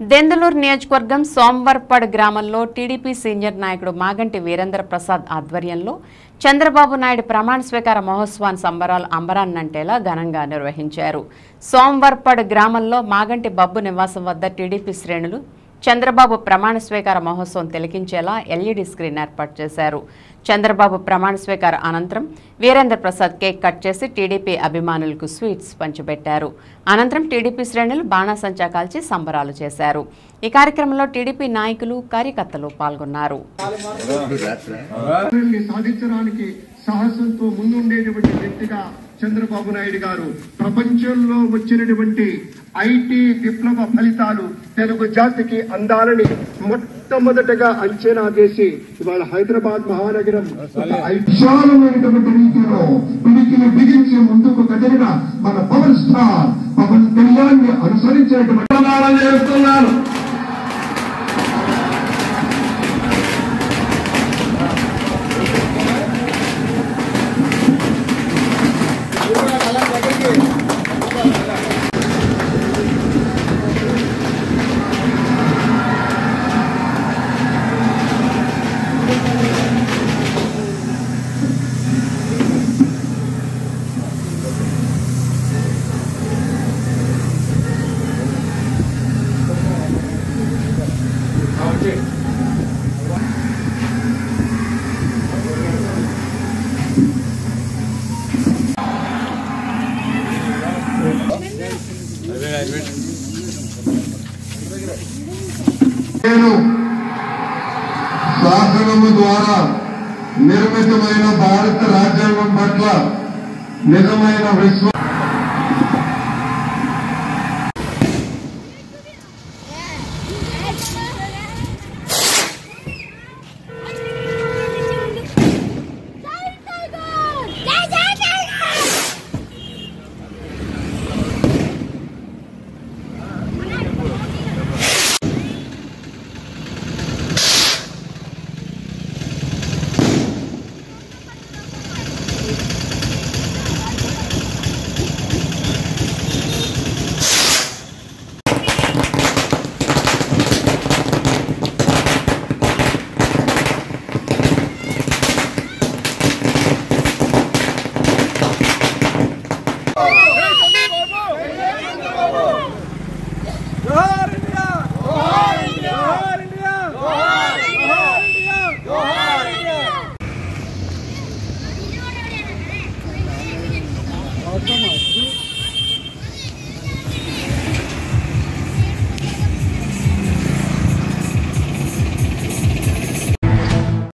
దెందులూరు నియోజకవర్గం సోమవారపాడు గ్రామంలో TDP senior నాయకుడు మాగంటి వీరేంద్ర ప్రసాద్ ఆధ్వర్యంలో చంద్రబాబు నాయుడు ప్రమాణ స్వీకార మహోత్సవాన్ని సంబరాలు అంబరాన్నంటేలా ఘనంగా నిర్వహించారు. సోమవారపాడు గ్రామంలో మాగంటి బబ్బు నివాసం వద్ద టీడీపీ శ్రేణులు చంద్రబాబు ప్రమాణ స్వీకార మహోత్సవం తిలకించేలా ఎల్ఈడీ స్క్రీన్ ఏర్పాటు చేశారు. చంద్రబాబు ప్రమాణ స్వీకార అనంతరం వీరేంద్ర ప్రసాద్ కేక్ కట్ చేసి టీడీపీ అభిమానులకు స్వీట్స్ పంచిపెట్టారు. అనంతరం టీడీపీ శ్రేణులు బాణాసంచా కాల్చి సంబరాలు చేశారు. ఈ కార్యక్రమంలో టీడీపీ నాయకులు కార్యకర్తలు పాల్గొన్నారు. సాహసంతో ముందుండేటువంటి వ్యక్తిగా చంద్రబాబు నాయుడు గారు ప్రపంచంలో వచ్చినటువంటి ఐటీ విప్లవ ఫలితాలు తెలుగు జాతికి అందాలని మొట్టమొదటగా అంచనా వేసి ఇవాళ హైదరాబాద్ మహానగరం విశాలమైనటువంటి రీతిలో పిడికిలు బిగించి ముందుకు కదిలిన మన పవర్ స్టార్ పవన్ కళ్యాణ్ ని అనుసరించినటువంటి చేస్తున్నాను. శాసనము ద్వారా నిర్మితమైన భారత రాజ్యాంగం పట్ల నిజమైన విశ్వాసం